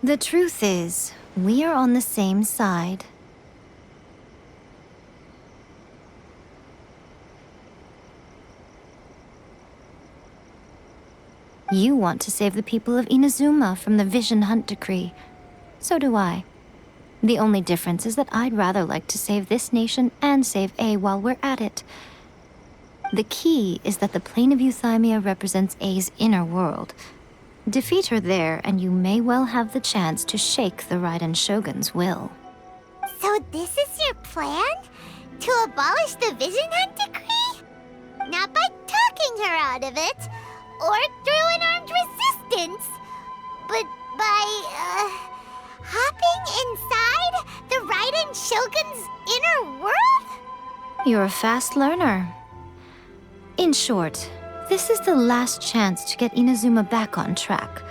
The truth is, we are on the same side. You want to save the people of Inazuma from the Vision Hunt decree. So do I. The only difference is that I'd rather like to save this nation and save A while we're at it. The key is that the plane of Euthymia represents A's inner world. Defeat her there, and you may well have the chance to shake the Raiden Shogun's will. So this is your plan? To abolish the Vision Hunt decree? Not by talking her out of it, or through an armed resistance, but by, hopping inside the Raiden Shogun's inner world? You're a fast learner. In short, this is the last chance to get Inazuma back on track.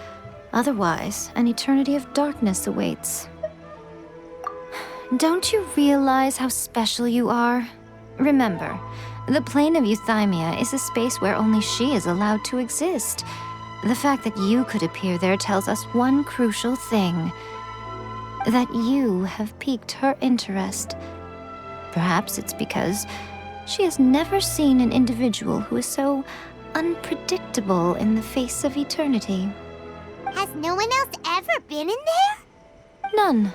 Otherwise, an eternity of darkness awaits. Don't you realize how special you are? Remember, the plane of Euthymia is a space where only she is allowed to exist. The fact that you could appear there tells us one crucial thing. That you have piqued her interest. Perhaps it's because she has never seen an individual who is so unpredictable in the face of eternity. Has no one else ever been in there? None.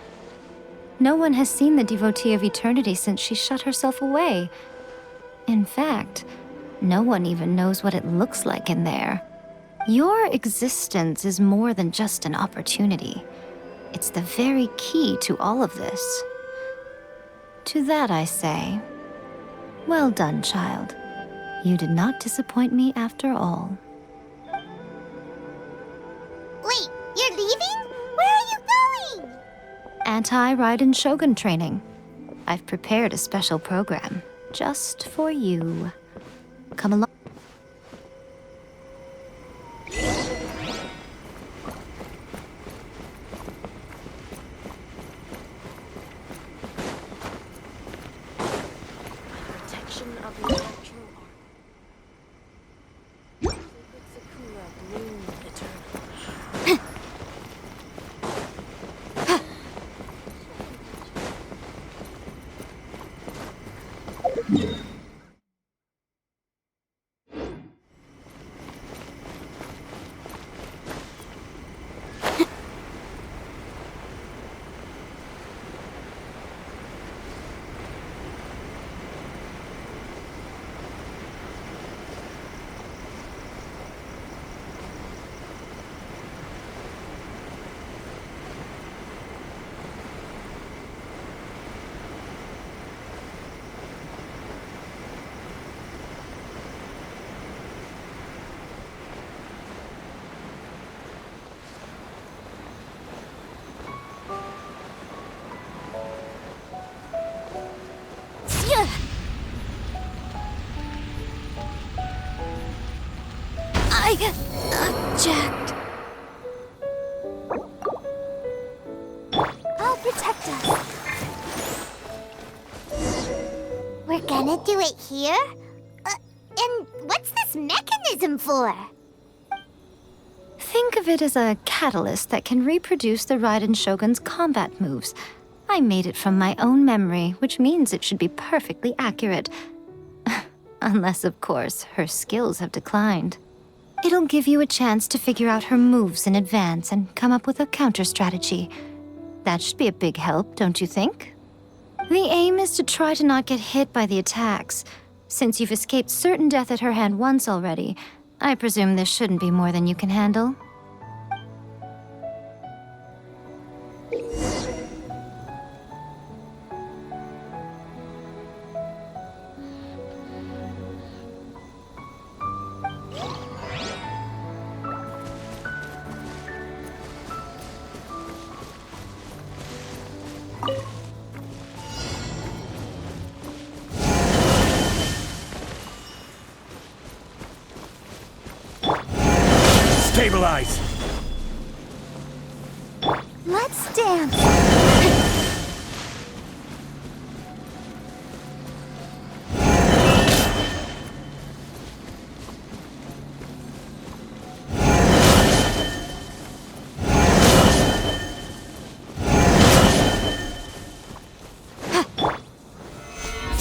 No one has seen the devotee of eternity since she shut herself away. In fact, no one even knows what it looks like in there. Your existence is more than just an opportunity. It's the very key to all of this. To that I say, well done, child. You did not disappoint me after all. Wait, you're leaving? Where are you going? Anti-Raiden Shogun training. I've prepared a special program just for you. Come along. Protection of the natural art. Sakura bloom eternal. I object. I'll protect us. We're gonna do it here? And what's this mechanism for? Think of it as a catalyst that can reproduce the Raiden Shogun's combat moves. I made it from my own memory, which means it should be perfectly accurate. Unless, of course, her skills have declined. It'll give you a chance to figure out her moves in advance and come up with a counter-strategy. That should be a big help, don't you think? The aim is to try to not get hit by the attacks. Since you've escaped certain death at her hand once already, I presume this shouldn't be more than you can handle. Stabilize! Let's dance.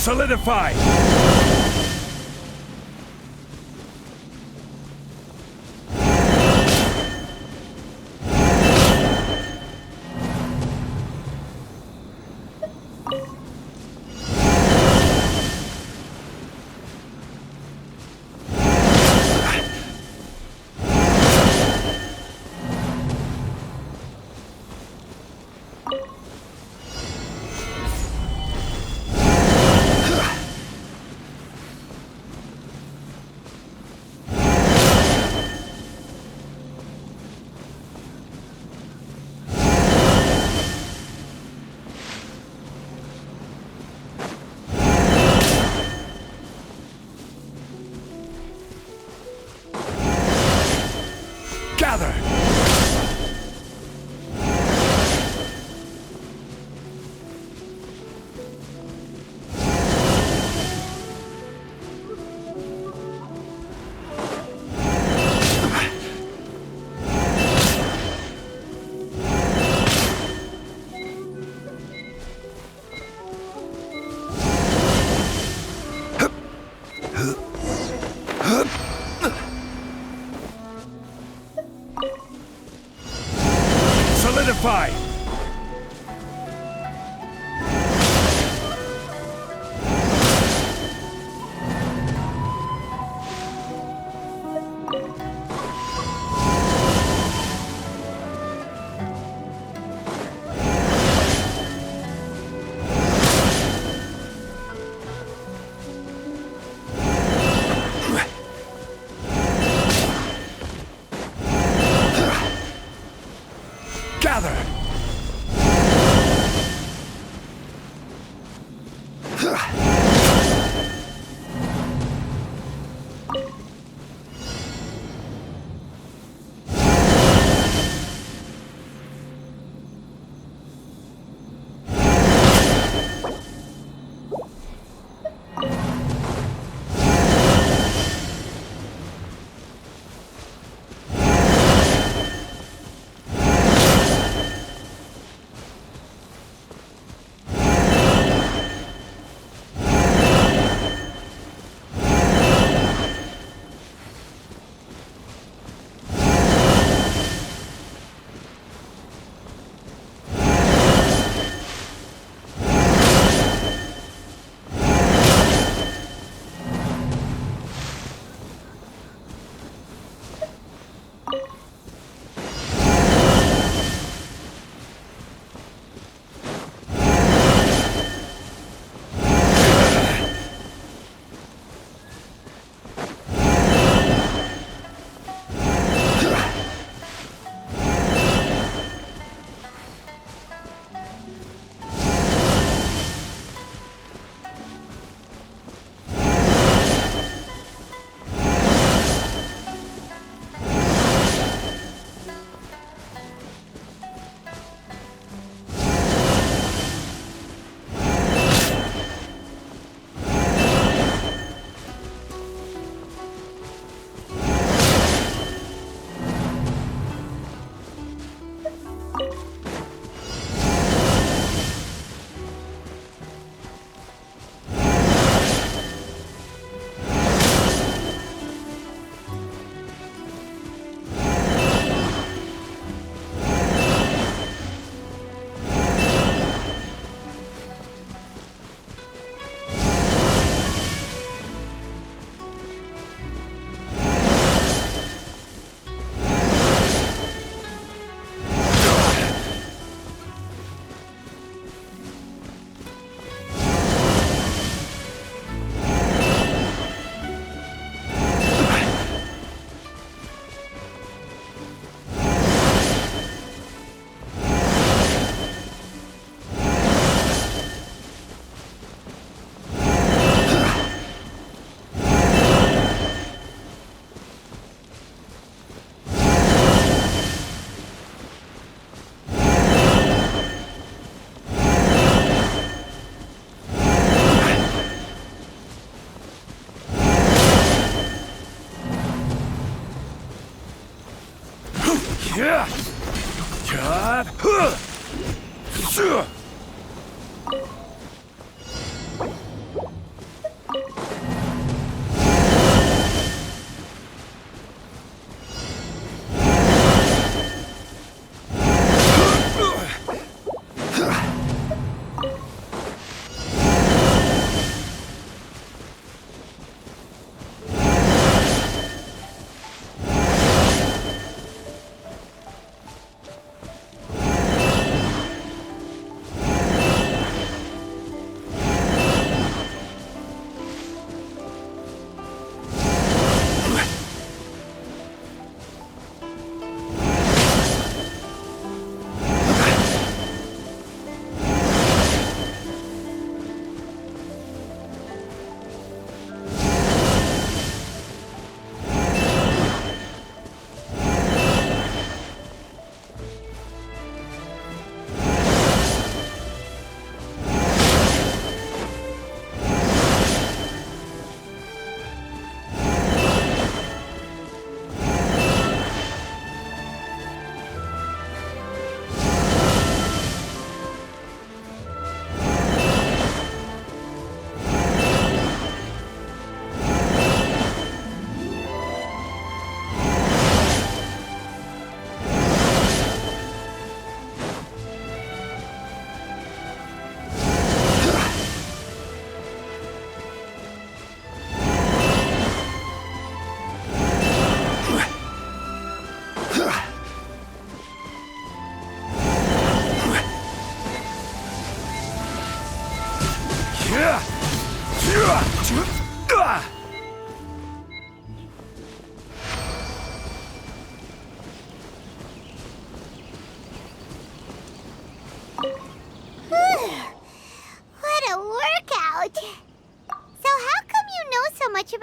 Solidify! Gather! Solidify! Gather!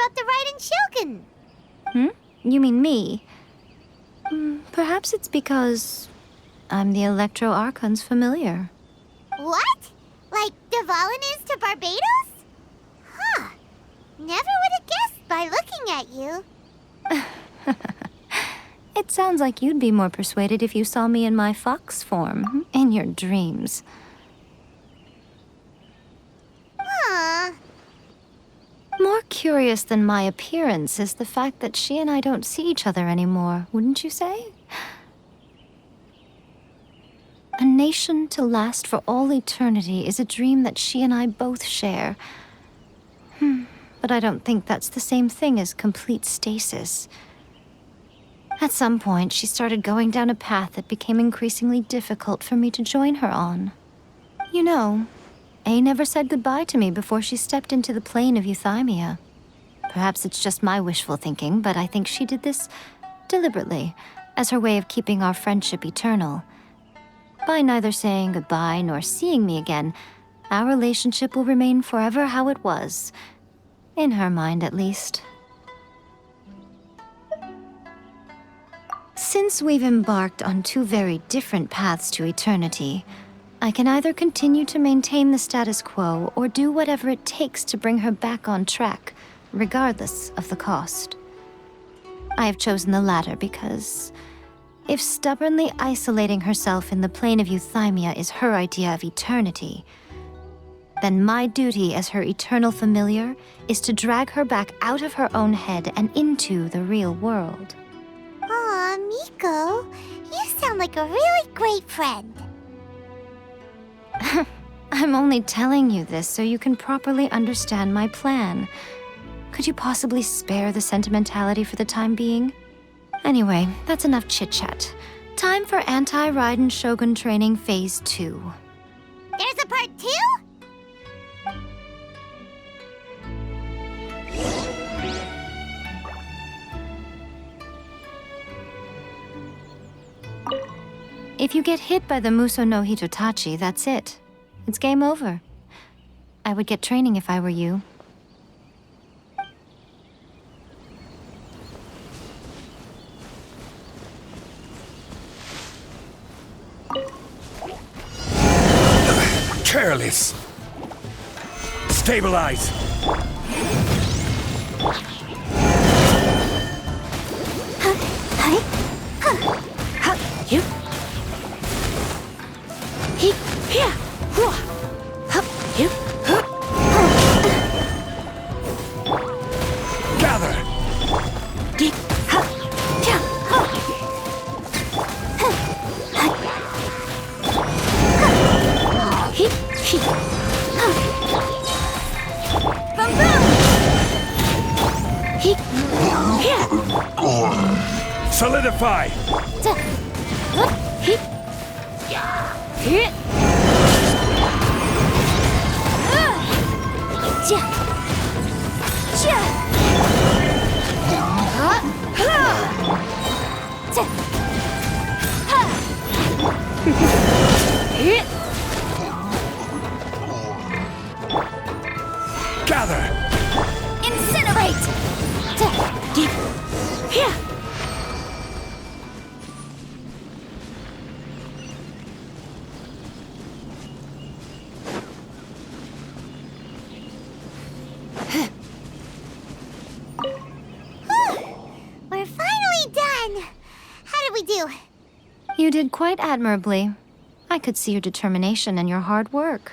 about the Raiden Shogun? You mean me? Perhaps it's because I'm the Electro Archon's familiar. What? Like Dvalin is to Barbados? Huh. Never would have guessed by looking at you. It sounds like you'd be more persuaded if you saw me in my fox form, in your dreams. Huh. More curious than my appearance is the fact that she and I don't see each other anymore, wouldn't you say? A nation to last for all eternity is a dream that she and I both share. But I don't think that's the same thing as complete stasis. At some point, she started going down a path that became increasingly difficult for me to join her on. You know, A never said goodbye to me before she stepped into the plane of euthymia. Perhaps it's just my wishful thinking, but I think she did this deliberately, as her way of keeping our friendship eternal. By neither saying goodbye nor seeing me again, our relationship will remain forever how it was. In her mind, at least. Since we've embarked on two very different paths to eternity, I can either continue to maintain the status quo or do whatever it takes to bring her back on track, regardless of the cost. I have chosen the latter because if stubbornly isolating herself in the plane of euthymia is her idea of eternity, then my duty as her eternal familiar is to drag her back out of her own head and into the real world. Aw, Miko, you sound like a really great friend. I'm only telling you this so you can properly understand my plan. Could you possibly spare the sentimentality for the time being? Anyway, that's enough chit-chat. Time for Anti-Raiden Shogun Training Phase 2. There's a part 2? If you get hit by the Muso no Hitotachi, that's it. It's game over. I would get training if I were you. Careless. Stabilize. Gather. Solidify. Gather. Incinerate! We're finally done! How did we do? You did quite admirably. I could see your determination and your hard work.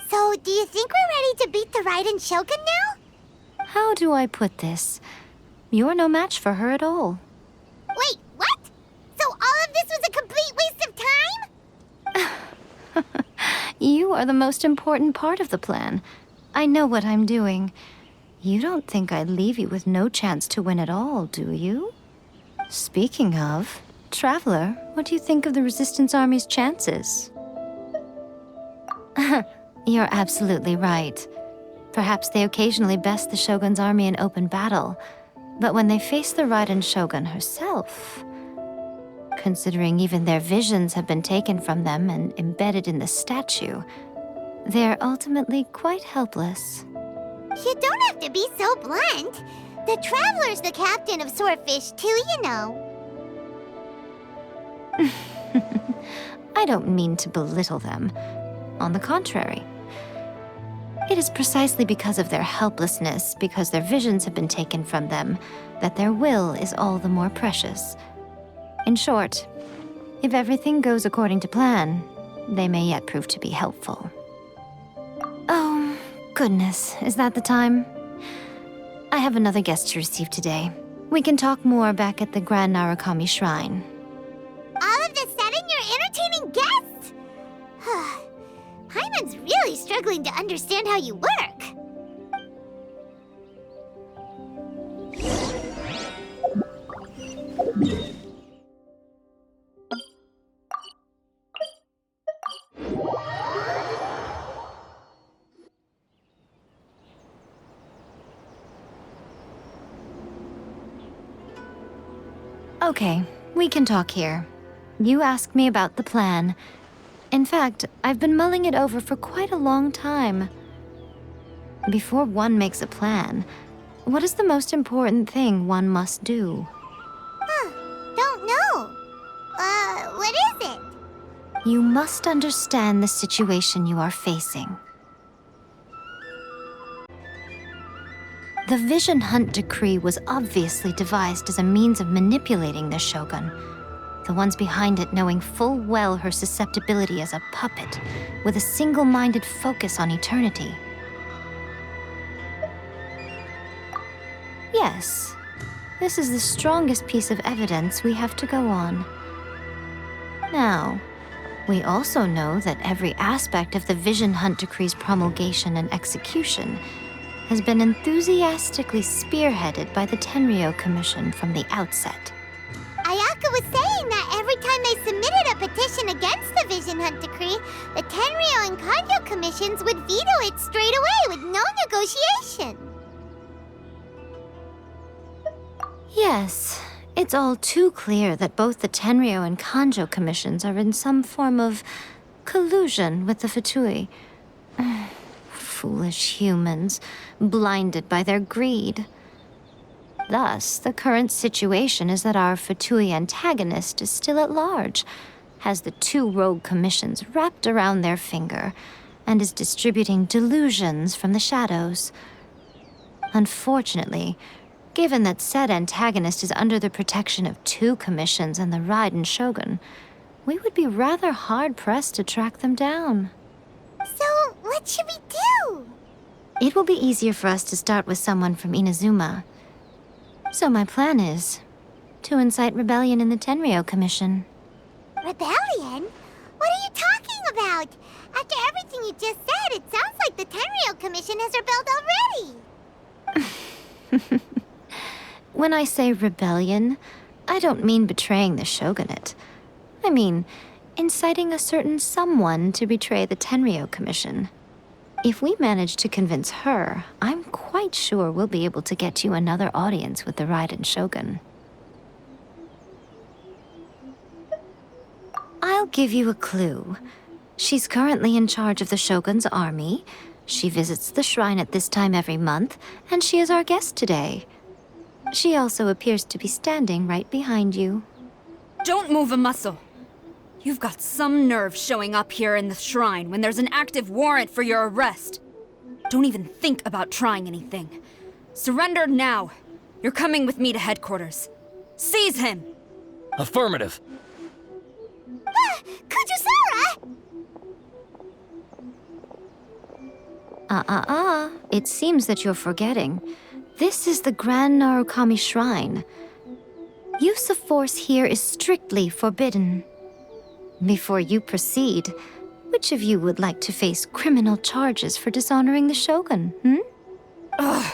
So, do you think we're ready to beat the Raiden Shogun now? How do I put this? You're no match for her at all. Wait, what? So all of this was a complete waste of time? You are the most important part of the plan. I know what I'm doing. You don't think I'd leave you with no chance to win at all, do you? Speaking of, Traveler, what do you think of the Resistance Army's chances? You're absolutely right. Perhaps they occasionally best the Shogun's army in open battle, but when they face the Raiden Shogun herself, considering even their visions have been taken from them and embedded in the statue, they're ultimately quite helpless. You don't have to be so blunt. The Traveler's the captain of Swordfish too, you know. I don't mean to belittle them. On the contrary. It is precisely because of their helplessness, because their visions have been taken from them, that their will is all the more precious. In short, if everything goes according to plan, they may yet prove to be helpful. Oh, goodness, is that the time? I have another guest to receive today. We can talk more back at the Grand Narukami Shrine. All of the sudden, you're entertaining guests? Hyman's really struggling to understand how you work. Okay, we can talk here. You asked me about the plan. In fact, I've been mulling it over for quite a long time. Before one makes a plan, what is the most important thing one must do? Don't know. What is it? You must understand the situation you are facing. The Vision Hunt Decree was obviously devised as a means of manipulating the Shogun, the ones behind it knowing full well her susceptibility as a puppet, with a single-minded focus on eternity. Yes, this is the strongest piece of evidence we have to go on. Now, we also know that every aspect of the Vision Hunt Decree's promulgation and execution has been enthusiastically spearheaded by the Tenryou Commission from the outset. Ayaka was saying that every time they submitted a petition against the Vision Hunt Decree, the Tenryou and Kanjo commissions would veto it straight away with no negotiation. Yes, it's all too clear that both the Tenryou and Kanjo commissions are in some form of collusion with the Fatui. Foolish humans, blinded by their greed. Thus, the current situation is that our Fatui antagonist is still at large, has the two rogue commissions wrapped around their finger, and is distributing delusions from the shadows. Unfortunately, given that said antagonist is under the protection of two commissions and the Raiden Shogun, we would be rather hard-pressed to track them down. So, what should we do? It will be easier for us to start with someone from Inazuma. So my plan is to incite rebellion in the Tenryou Commission. Rebellion? What are you talking about? After everything you just said, it sounds like the Tenryou Commission has rebelled already. When I say rebellion, I don't mean betraying the shogunate. I mean inciting a certain someone to betray the Tenryou Commission. If we manage to convince her, I'm quite sure we'll be able to get you another audience with the Raiden Shogun. I'll give you a clue. She's currently in charge of the Shogun's army. She visits the shrine at this time every month, and she is our guest today. She also appears to be standing right behind you. Don't move a muscle. You've got some nerve showing up here in the shrine when there's an active warrant for your arrest. Don't even think about trying anything. Surrender now. You're coming with me to headquarters. Seize him! Affirmative. Kujusara! It seems that you're forgetting. This is the Grand Narukami Shrine. Use of force here is strictly forbidden. Before you proceed, which of you would like to face criminal charges for dishonoring the Shogun, Ugh.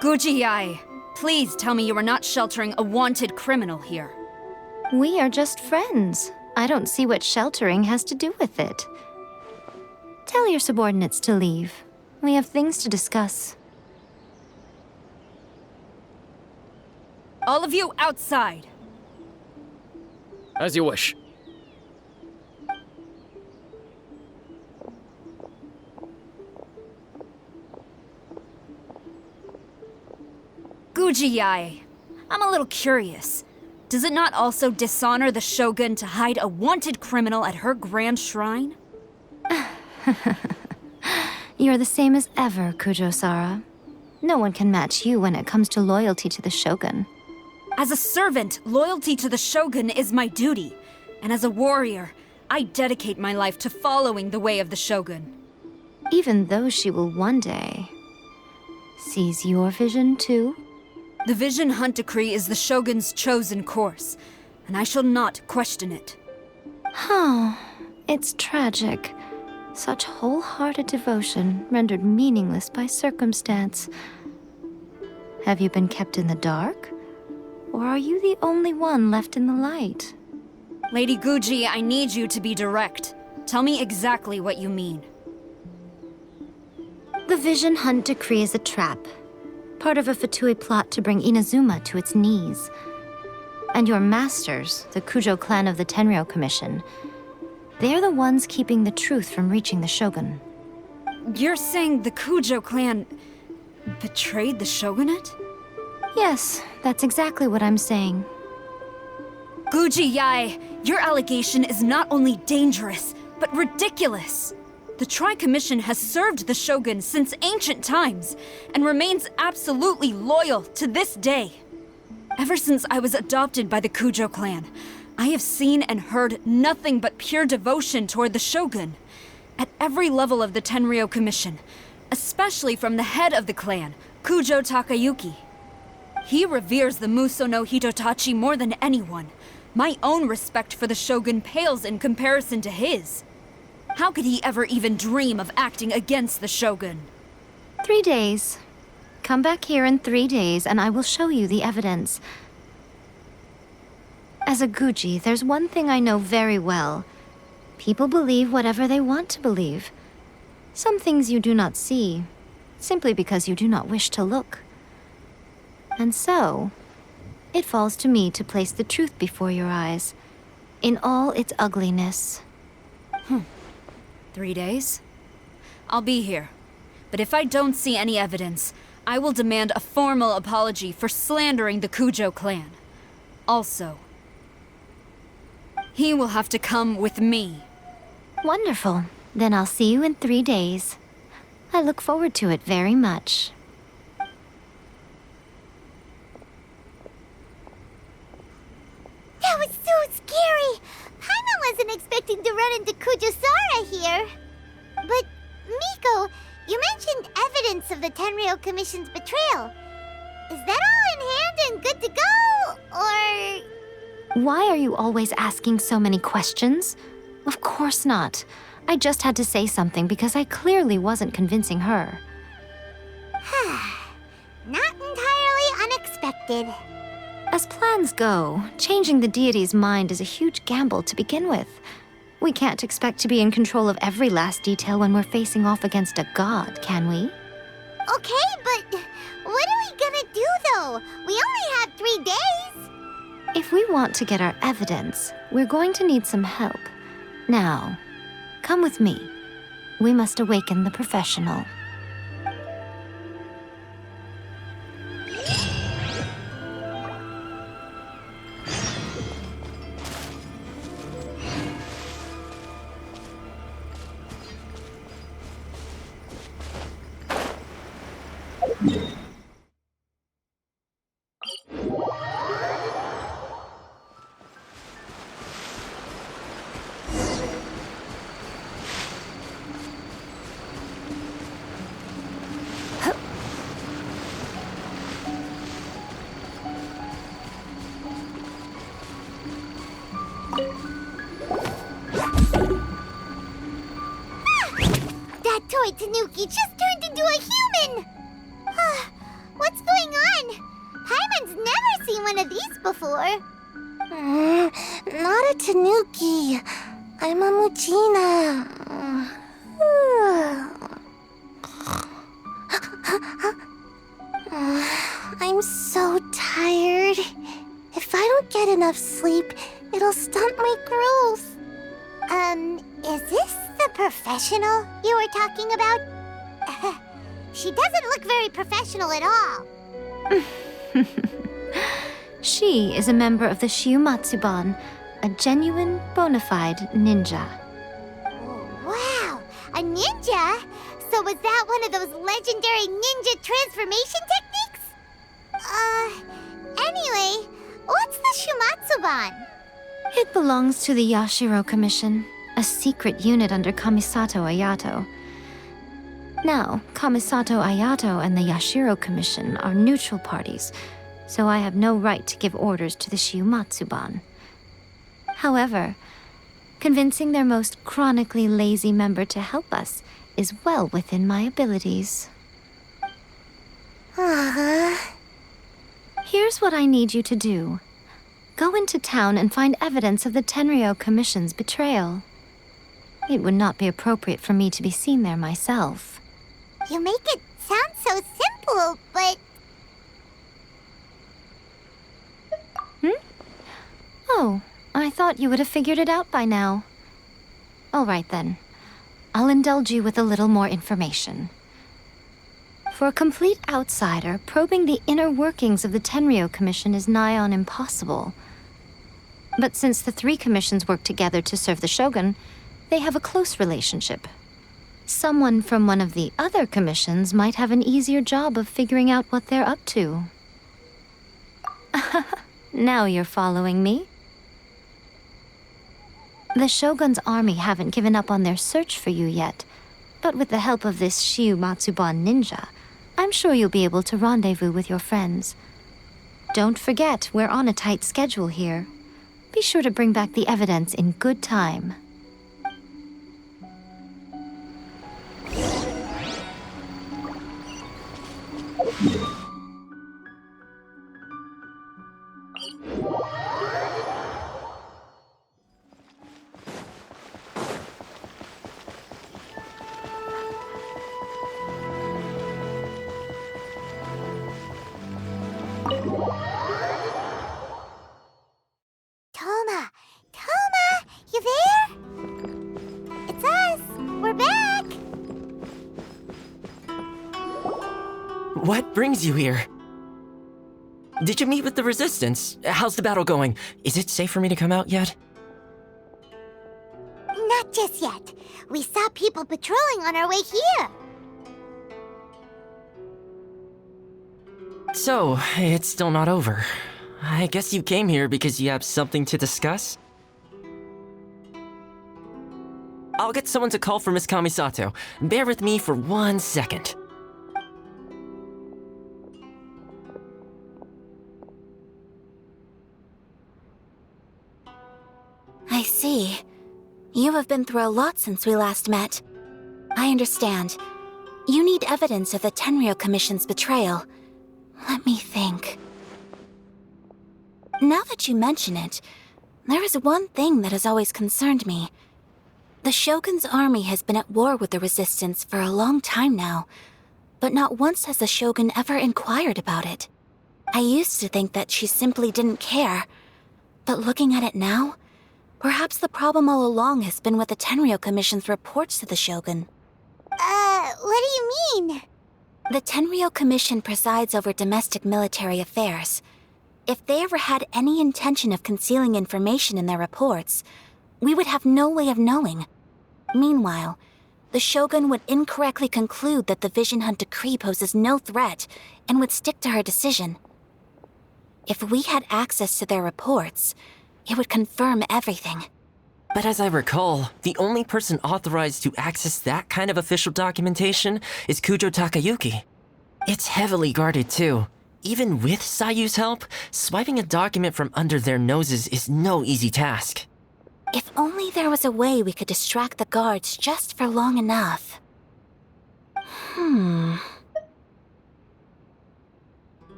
Guji-ai, please tell me you are not sheltering a wanted criminal here. We are just friends. I don't see what sheltering has to do with it. Tell your subordinates to leave. We have things to discuss. All of you outside. As you wish. Gujiyai, I'm a little curious. Does it not also dishonor the shogun to hide a wanted criminal at her grand shrine? You're the same as ever, Kujo-Sara. No one can match you when it comes to loyalty to the shogun. As a servant, loyalty to the shogun is my duty. And as a warrior, I dedicate my life to following the way of the shogun. Even though she will one day seize your vision too? The Vision Hunt Decree is the shogun's chosen course, and I shall not question it. Oh, it's tragic. Such wholehearted devotion rendered meaningless by circumstance. Have you been kept in the dark? Or are you the only one left in the light? Lady Guji, I need you to be direct. Tell me exactly what you mean. The Vision Hunt Decree is a trap. Part of a Fatui plot to bring Inazuma to its knees. And your masters, the Kujo clan of the Tenryou Commission, they're the ones keeping the truth from reaching the shogun. You're saying the Kujo clan betrayed the shogunate? Yes, that's exactly what I'm saying. Guji Yai, your allegation is not only dangerous, but ridiculous. The Tri-Commission has served the shogun since ancient times, and remains absolutely loyal to this day. Ever since I was adopted by the Kujo clan, I have seen and heard nothing but pure devotion toward the shogun. At every level of the Tenryou Commission, especially from the head of the clan, Kujo Takayuki. He reveres the Muso no Hitotachi more than anyone. My own respect for the shogun pales in comparison to his. How could he ever even dream of acting against the shogun? 3 days. Come back here in 3 days and I will show you the evidence. As a Guji, there's one thing I know very well. People believe whatever they want to believe. Some things you do not see, simply because you do not wish to look. And so, it falls to me to place the truth before your eyes, in all its ugliness. 3 days? I'll be here. But if I don't see any evidence, I will demand a formal apology for slandering the Kujo clan. Also, he will have to come with me. Wonderful. Then I'll see you in 3 days. I look forward to it very much. That was so scary! Paimon wasn't expecting to run into Kujo-Sara here. But, Miko, you mentioned evidence of the Tenryou Commission's betrayal. Is that all in hand and good to go, or...? Why are you always asking so many questions? Of course not. I just had to say something because I clearly wasn't convincing her. Not entirely unexpected. As plans go, changing the deity's mind is a huge gamble to begin with. We can't expect to be in control of every last detail when we're facing off against a god, can we? Okay, but what are we gonna do, though? We only have 3 days. If we want to get our evidence, we're going to need some help. Now, come with me. We must awaken the professional. That toy Tanuki just turned into a human! What's going on? Paimon's never seen one of these before. Not a Tanuki. I'm a Muchina. I'm so tired. If I don't get enough sleep, it'll stunt my growth. Is this the professional you were talking about? She doesn't look very professional at all. She is a member of the Shiumatsuban, a genuine, bona fide ninja. Wow, a ninja? So was that one of those legendary ninja transformation techniques? Anyway, what's the Shiumatsuban? It belongs to the Yashiro Commission, a secret unit under Kamisato Ayato. Now, Kamisato Ayato and the Yashiro Commission are neutral parties, so I have no right to give orders to the Shiumatsuban. However, convincing their most chronically lazy member to help us is well within my abilities. Here's what I need you to do. Go into town and find evidence of the Tenryou Commission's betrayal. It would not be appropriate for me to be seen there myself. You make it sound so simple, but... Oh, I thought you would have figured it out by now. All right then. I'll indulge you with a little more information. For a complete outsider, probing the inner workings of the Tenryou Commission is nigh on impossible. But since the three commissions work together to serve the Shogun, they have a close relationship. Someone from one of the other commissions might have an easier job of figuring out what they're up to. Now you're following me. The Shogun's army haven't given up on their search for you yet, but with the help of this Shiumatsuban ninja, I'm sure you'll be able to rendezvous with your friends. Don't forget, we're on a tight schedule here. Be sure to bring back the evidence in good time. Toma, you there? It's us. We're back. What brings you here? Did you meet with the Resistance? How's the battle going? Is it safe for me to come out yet? Not just yet. We saw people patrolling on our way here. So, it's still not over. I guess you came here because you have something to discuss? I'll get someone to call for Miss Kamisato. Bear with me for 1 second. I see. You have been through a lot since we last met. I understand. You need evidence of the Tenryou Commission's betrayal. Let me think. Now that you mention it, there is one thing that has always concerned me. The Shogun's army has been at war with the Resistance for a long time now, but not once has the Shogun ever inquired about it. I used to think that she simply didn't care, but looking at it now, perhaps the problem all along has been with the Tenryou Commission's reports to the Shogun. What do you mean? The Tenryou Commission presides over domestic military affairs. If they ever had any intention of concealing information in their reports, we would have no way of knowing. Meanwhile, the Shogun would incorrectly conclude that the Vision Hunt decree poses no threat and would stick to her decision. If we had access to their reports, it would confirm everything. But as I recall, the only person authorized to access that kind of official documentation is Kujo Takayuki. It's heavily guarded too. Even with Sayu's help, swiping a document from under their noses is no easy task. If only there was a way we could distract the guards just for long enough.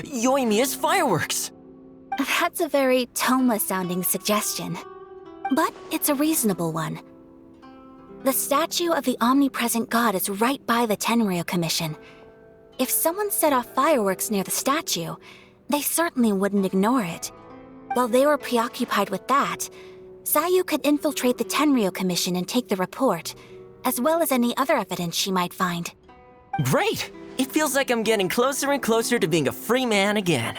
Yoimiya's fireworks! That's a very Toma-sounding suggestion. But it's a reasonable one. The statue of the omnipresent god is right by the Tenryou Commission. If someone set off fireworks near the statue, they certainly wouldn't ignore it. While they were preoccupied with that, Sayu could infiltrate the Tenryou Commission and take the report, as well as any other evidence she might find. Great! It feels like I'm getting closer and closer to being a free man again.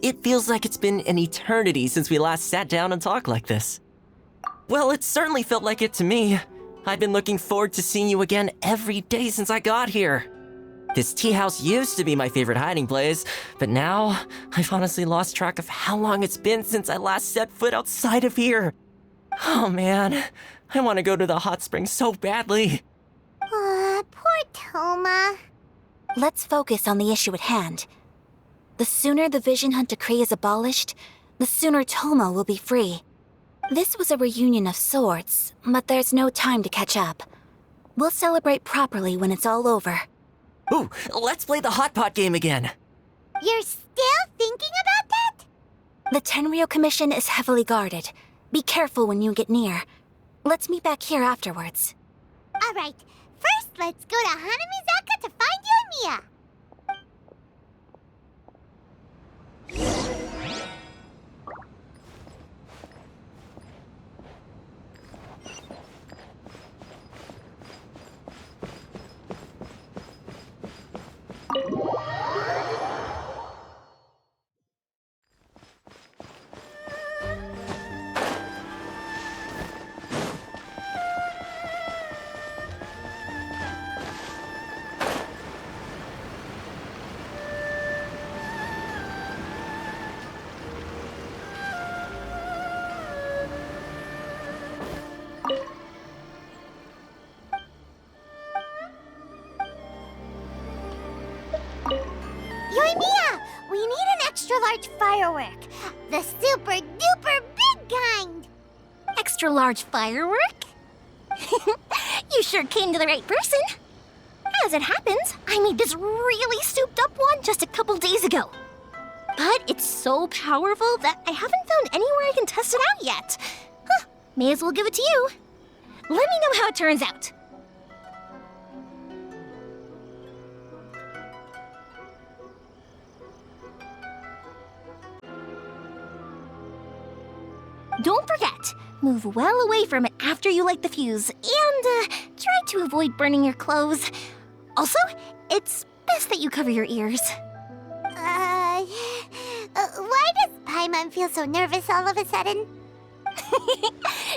It feels like it's been an eternity since we last sat down and talked like this. Well, it certainly felt like it to me. I've been looking forward to seeing you again every day since I got here. This tea house used to be my favorite hiding place, but now I've honestly lost track of how long it's been since I last set foot outside of here. Oh man, I want to go to the hot springs so badly. Poor Toma. Let's focus on the issue at hand. The sooner the Vision Hunt Decree is abolished, the sooner Toma will be free. This was a reunion of sorts, but there's no time to catch up. We'll celebrate properly when it's all over. Ooh, let's play the hot pot game again. You're still thinking about that? The Tenryou Commission is heavily guarded. Be careful when you get near. Let's meet back here afterwards. Alright, first let's go to Hanamizaka to find you and Mia. Yoimiya, we need an extra-large firework. The super-duper big kind. Extra-large firework? You sure came to the right person. As it happens, I made this really souped-up one just a couple days ago. But it's so powerful that I haven't found anywhere I can test it out yet. Huh, may as well give it to you. Let me know how it turns out. Don't forget, move well away from it after you light the fuse, and try to avoid burning your clothes. Also, it's best that you cover your ears. Why does Paimon feel so nervous all of a sudden?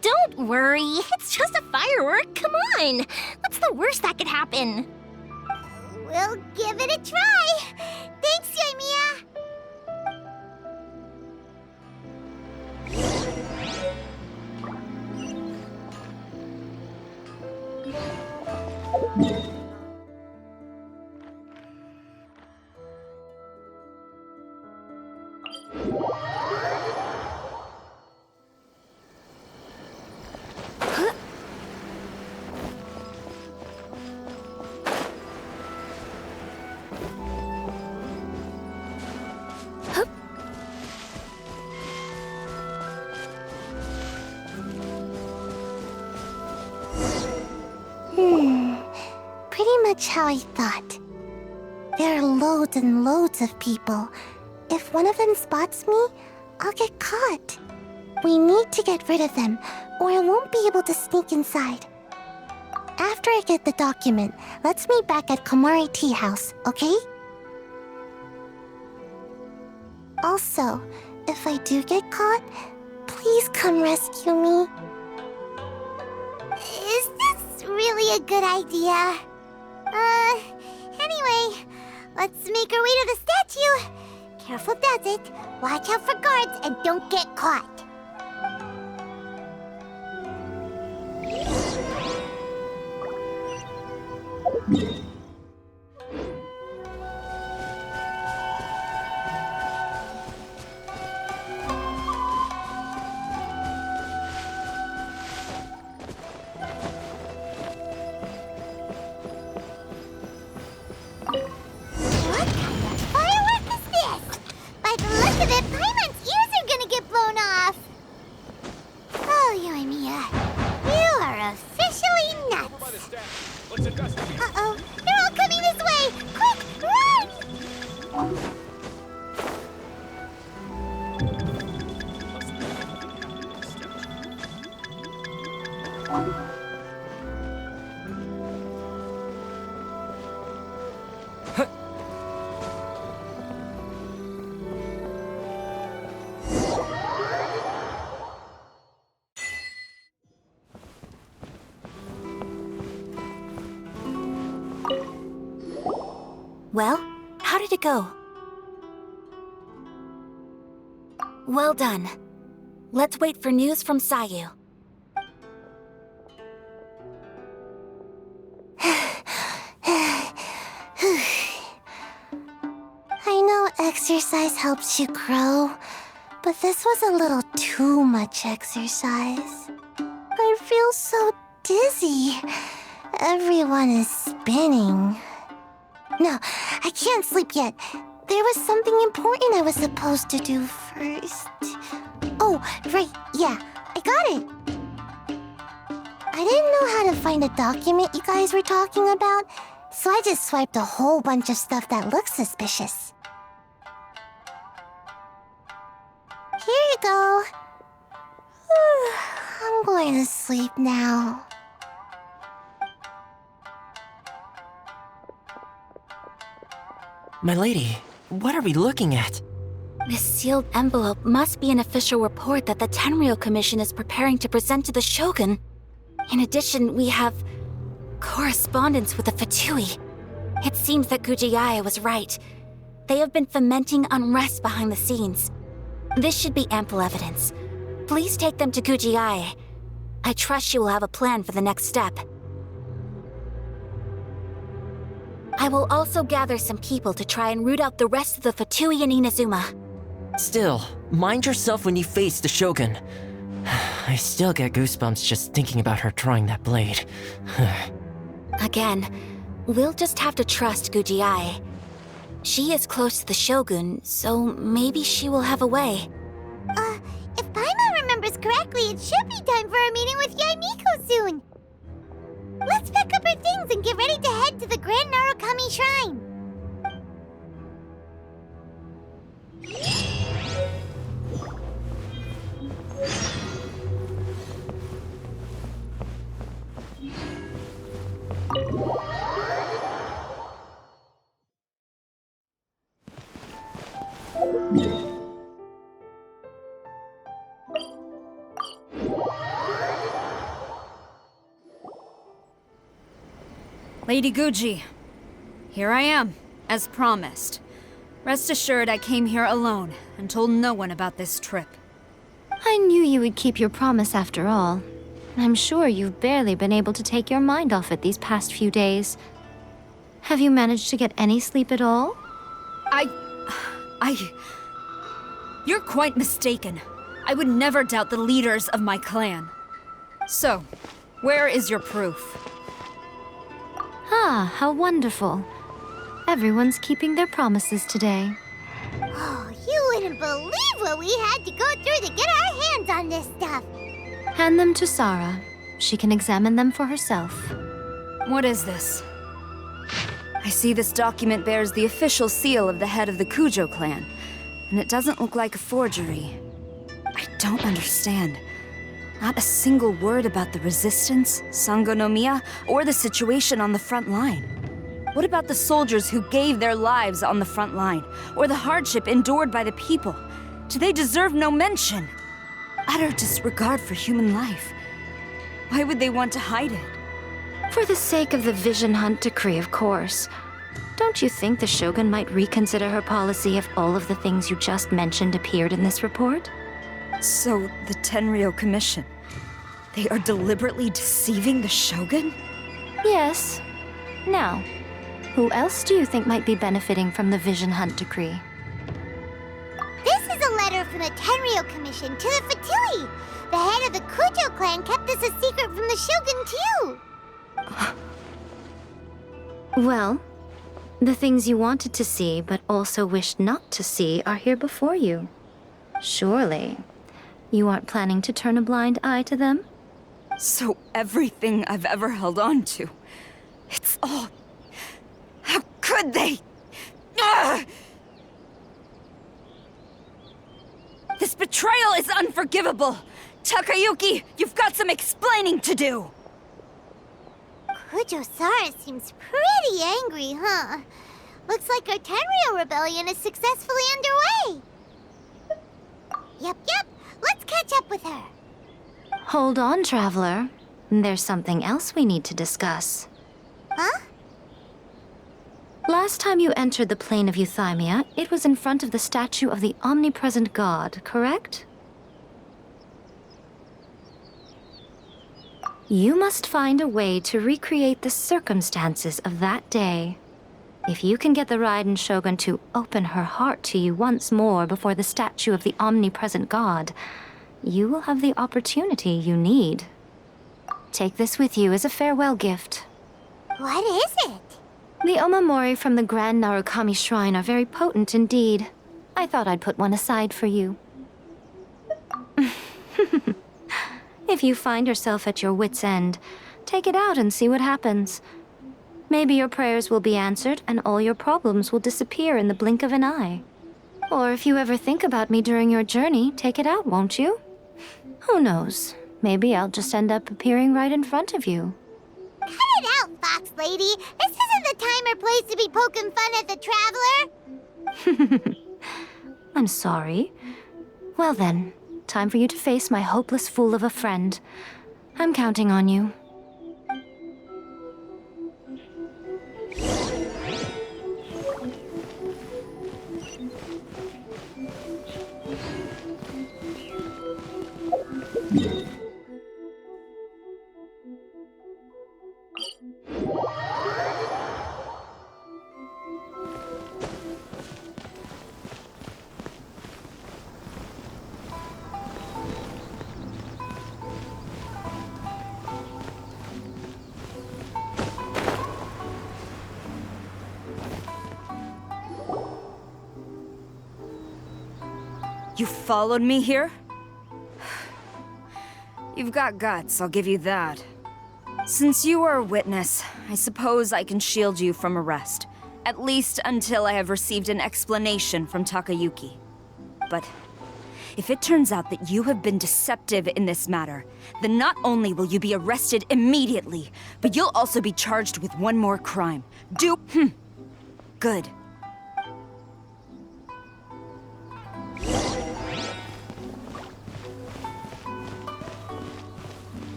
Don't worry, it's just a firework, come on! What's the worst that could happen? We'll give it a try. Thanks, Yoimiya. Pretty much how I thought. There are loads and loads of people. If one of them spots me, I'll get caught. We need to get rid of them, or I won't be able to sneak inside. After I get the document, let's meet back at Komari Tea House, okay? Also, if I do get caught, please come rescue me. Is this really a good idea? Anyway, let's make our way to the statue. Careful does it. Watch out for guards and don't get caught. What kind of firework is this? By the look of it, Paimon's ears are gonna get blown off. Well, how did it go? Well done. Let's wait for news from Sayu. I know exercise helps you grow, but this was a little too much exercise. I feel so dizzy. Everyone is spinning. No, I can't sleep yet. There was something important I was supposed to do first. Oh, right, yeah, I got it. I didn't know how to find a document you guys were talking about, so I just swiped a whole bunch of stuff that looks suspicious. Here you go. I'm going to sleep now. My lady, what are we looking at? This sealed envelope must be an official report that the Tenryou Commission is preparing to present to the Shogun. In addition, we have correspondence with the Fatui. It seems that Gujiaya was right. They have been fomenting unrest behind the scenes. This should be ample evidence. Please take them to Gujiaya. I trust she will have a plan for the next step. I will also gather some people to try and root out the rest of the Fatui in Inazuma. Still, mind yourself when you face the Shogun. I still get goosebumps just thinking about her drawing that blade. Again, we'll just have to trust Gujiai. She is close to the Shogun, so maybe she will have a way. If Paimon remembers correctly, it should be time for a meeting with Yaimiko soon. Let's pack up our things and get ready to head to the Grand Narukami Shrine. Lady Guji, here I am, as promised. Rest assured I came here alone and told no one about this trip. I knew you would keep your promise after all. I'm sure you've barely been able to take your mind off it these past few days. Have you managed to get any sleep at all? You're quite mistaken. I would never doubt the leaders of my clan. So, where is your proof? Ah, how wonderful. Everyone's keeping their promises today. Oh, you wouldn't believe what we had to go through to get our hands on this stuff. Hand them to Sarah. She can examine them for herself. What is this? I see this document bears the official seal of the head of the Kujo clan, and it doesn't look like a forgery. I don't understand. Not a single word about the resistance, Sangonomiya, or the situation on the front line. What about the soldiers who gave their lives on the front line, or the hardship endured by the people? Do they deserve no mention? Utter disregard for human life. Why would they want to hide it? For the sake of the Vision Hunt decree, of course. Don't you think the Shogun might reconsider her policy if all of the things you just mentioned appeared in this report? So, the Tenryou Commission, they are deliberately deceiving the Shogun? Yes. Now, who else do you think might be benefiting from the Vision Hunt decree? This is a letter from the Tenryou Commission to the Fatui. The head of the Kujo clan kept this a secret from the Shogun, too. Well, the things you wanted to see but also wished not to see are here before you. Surely, you aren't planning to turn a blind eye to them? So everything I've ever held on to, it's all... How could they? Ugh! This betrayal is unforgivable! Takayuki, you've got some explaining to do! Kujo-Sara seems pretty angry, huh? Looks like our Tenryou rebellion is successfully underway. Yep. Let's catch up with her. Hold on, Traveler. There's something else we need to discuss. Huh? Last time you entered the plane of Euthymia, it was in front of the statue of the omnipresent god, correct? You must find a way to recreate the circumstances of that day. If you can get the Raiden Shogun to open her heart to you once more before the statue of the omnipresent god, you will have the opportunity you need. Take this with you as a farewell gift. What is it? The omamori from the Grand Narukami Shrine are very potent indeed. I thought I'd put one aside for you. If you find yourself at your wit's end, take it out and see what happens. Maybe your prayers will be answered and all your problems will disappear in the blink of an eye. Or if you ever think about me during your journey, take it out, won't you? Who knows? Maybe I'll just end up appearing right in front of you. Cut it out, Fox Lady. This isn't the time or place to be poking fun at the Traveler. I'm sorry. Well then, time for you to face my hopeless fool of a friend. I'm counting on you. You followed me here? You've got guts, I'll give you that. Since you are a witness, I suppose I can shield you from arrest. At least until I have received an explanation from Takayuki. But if it turns out that you have been deceptive in this matter, then not only will you be arrested immediately, but you'll also be charged with one more crime. Good.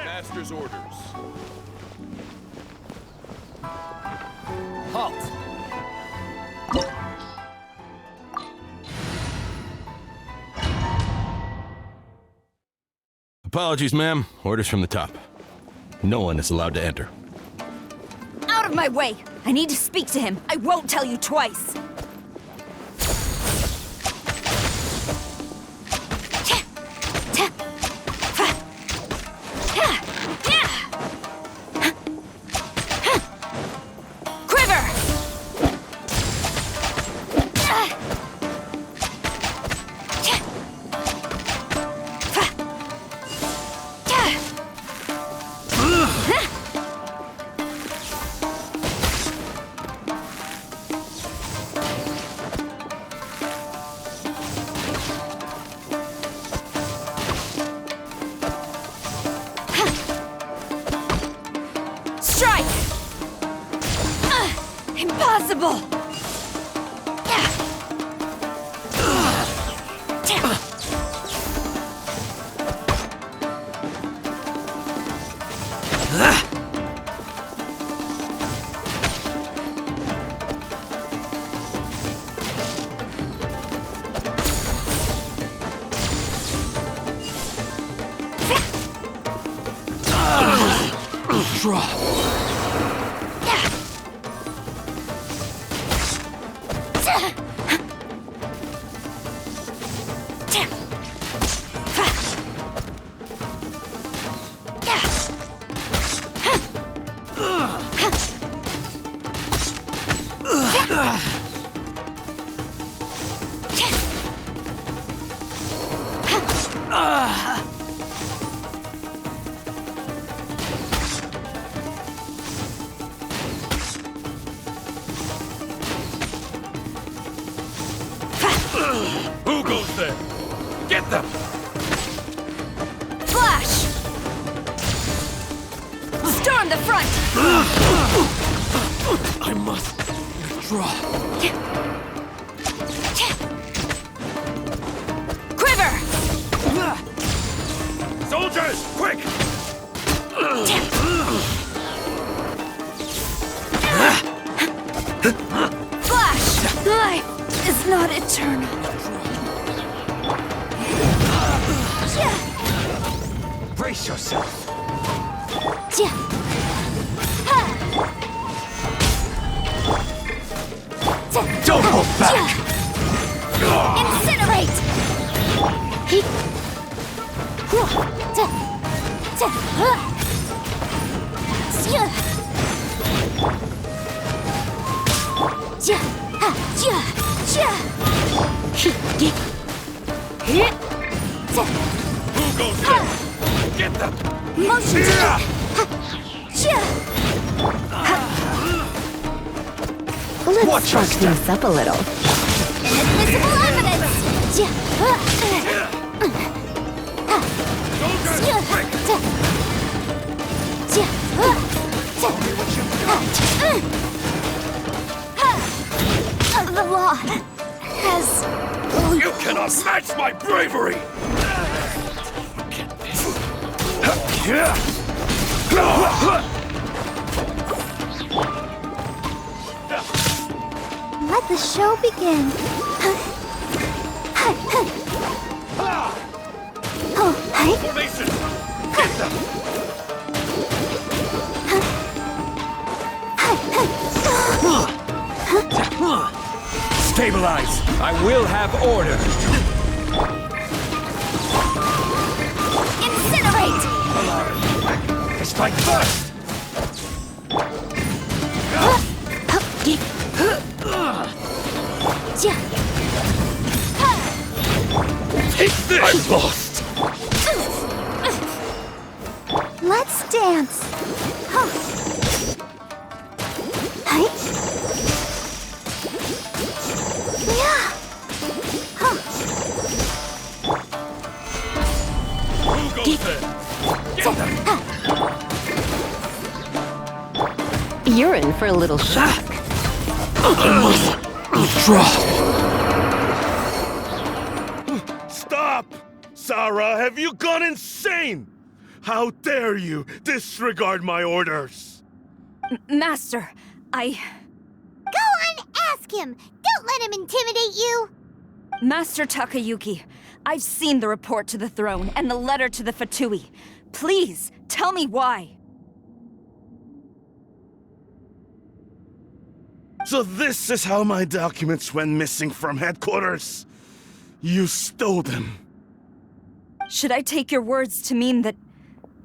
Master's orders. Halt! Apologies, ma'am. Orders from the top. No one is allowed to enter. Out of my way! I need to speak to him. I won't tell you twice. Impossible! Who goes there? Get them! Flash! Storm the front! I must withdraw. Quiver! Soldiers, quick! Life is not eternal. Brace yourself. Don't hold back. Incinerate! Who goes there? Get them. Motion Let's spark things up a little. Invisible evidence! Soldiers, quick. The law has... You cannot match my bravery. Let the show begin. Formation. Get them. Stabilize. I will have order. Incinerate! Strike first. Take this. I'm lost. Let's dance. Who goes there? Get them. You're in for a little shock. Withdraw. Stop! Sarah, have you gone insane? How dare you disregard my orders? Master, Go on, ask him. Don't let him intimidate you. Master Takayuki, I've seen the report to the throne and the letter to the Fatui. Please, tell me why. So this is how my documents went missing from headquarters. You stole them. Should I take your words to mean that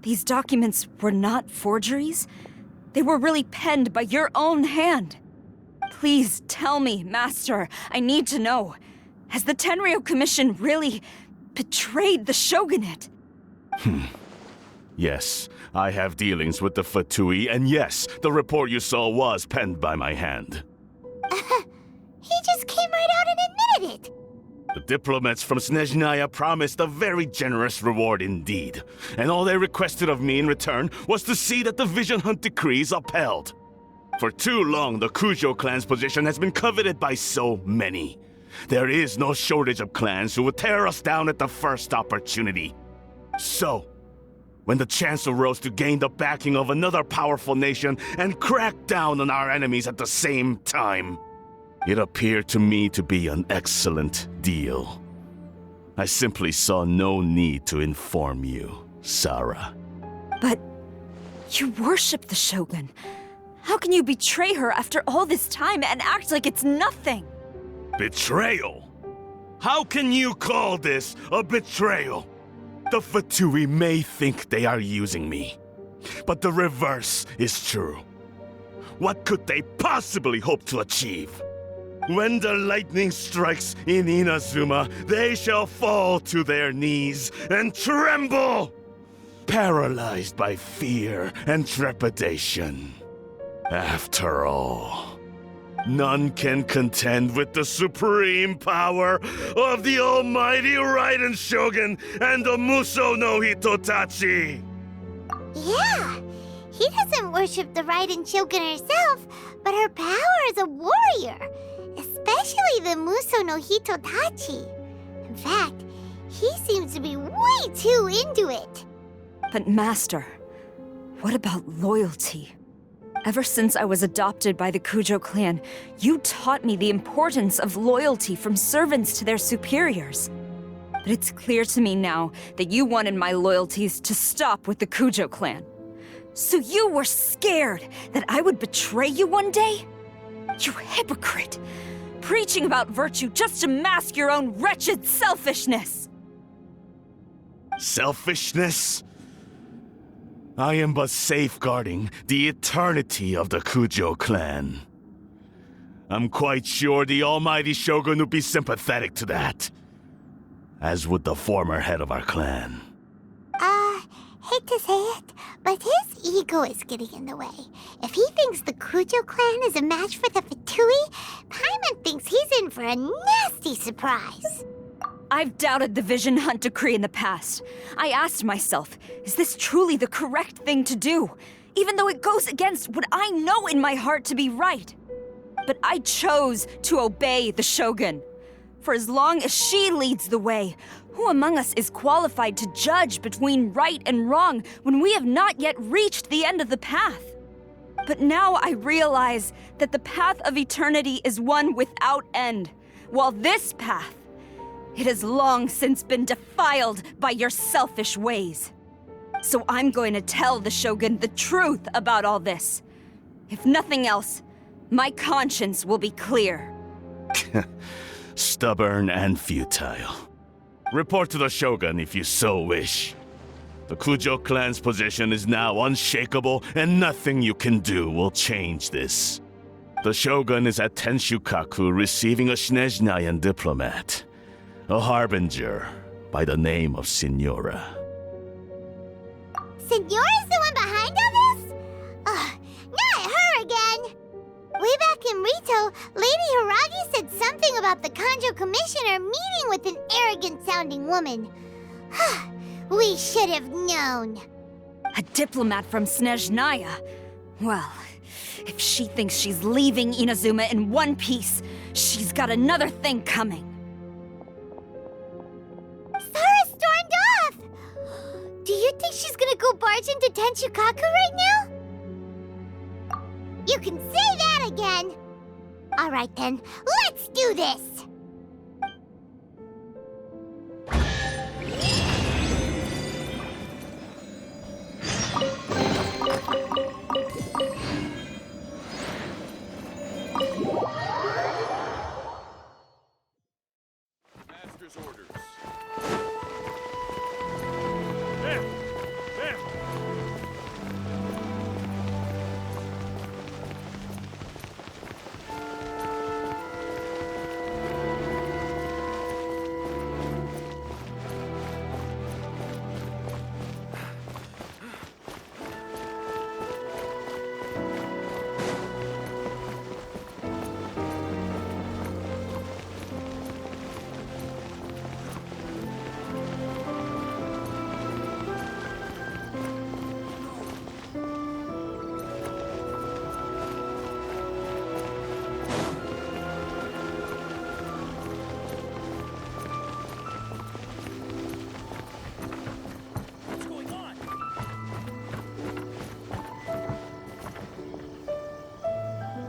these documents were not forgeries? They were really penned by your own hand. Please tell me, Master. I need to know. Has the Tenryou Commission really betrayed the shogunate? Yes, I have dealings with the Fatui, and yes, the report you saw was penned by my hand. He just came right out and admitted it. The diplomats from Snezhnaya promised a very generous reward indeed, and all they requested of me in return was to see that the Vision Hunt decrees upheld. For too long, the Kujo clan's position has been coveted by so many. There is no shortage of clans who would tear us down at the first opportunity. So, when the chance arose to gain the backing of another powerful nation and crack down on our enemies at the same time, it appeared to me to be an excellent deal. I simply saw no need to inform you, Sarah. But you worship the Shogun. How can you betray her after all this time and act like it's nothing? Betrayal? How can you call this a betrayal? The Fatui may think they are using me, but the reverse is true. What could they possibly hope to achieve? When the lightning strikes in Inazuma, they shall fall to their knees and tremble, paralyzed by fear and trepidation. After all, none can contend with the supreme power of the almighty Raiden Shogun and the Muso no Hitotachi! Yeah, he doesn't worship the Raiden Shogun herself, but her power as a warrior, especially the Muso no Hitotachi. In fact, he seems to be way too into it. But Master, what about loyalty? Ever since I was adopted by the Kujo clan, you taught me the importance of loyalty from servants to their superiors. But it's clear to me now that you wanted my loyalties to stop with the Kujo clan. So you were scared that I would betray you one day? You hypocrite! Preaching about virtue just to mask your own wretched selfishness! Selfishness? I am but safeguarding the eternity of the Kujo clan. I'm quite sure the almighty Shogun would be sympathetic to that. As would the former head of our clan. Hate to say it, but his ego is getting in the way. If he thinks the Kujo clan is a match for the Fatui, Paimon thinks he's in for a nasty surprise. I've doubted the Vision Hunt decree in the past. I asked myself, is this truly the correct thing to do? Even though it goes against what I know in my heart to be right. But I chose to obey the Shogun. For as long as she leads the way, who among us is qualified to judge between right and wrong when we have not yet reached the end of the path? But now I realize that the path of eternity is one without end, while this path, it has long since been defiled by your selfish ways. So I'm going to tell the Shogun the truth about all this. If nothing else, my conscience will be clear. Stubborn and futile. Report to the Shogun if you so wish. The Kujo clan's position is now unshakable, and nothing you can do will change this. The Shogun is at Tenshukaku receiving a Snezhnayan diplomat, a harbinger by the name of Signora. Signora's the one behind all this? Not her again! Way back in Rito, Lady Hiragi said something about the Kanjo Commissioner meeting with an arrogant-sounding woman. We should have known. A diplomat from Snezhnaya? Well, if she thinks she's leaving Inazuma in one piece, she's got another thing coming. Sara stormed off! Do you think she's gonna go barge into Tenshukaku right now? You can say that again! Alright then, let's do this! Master's orders.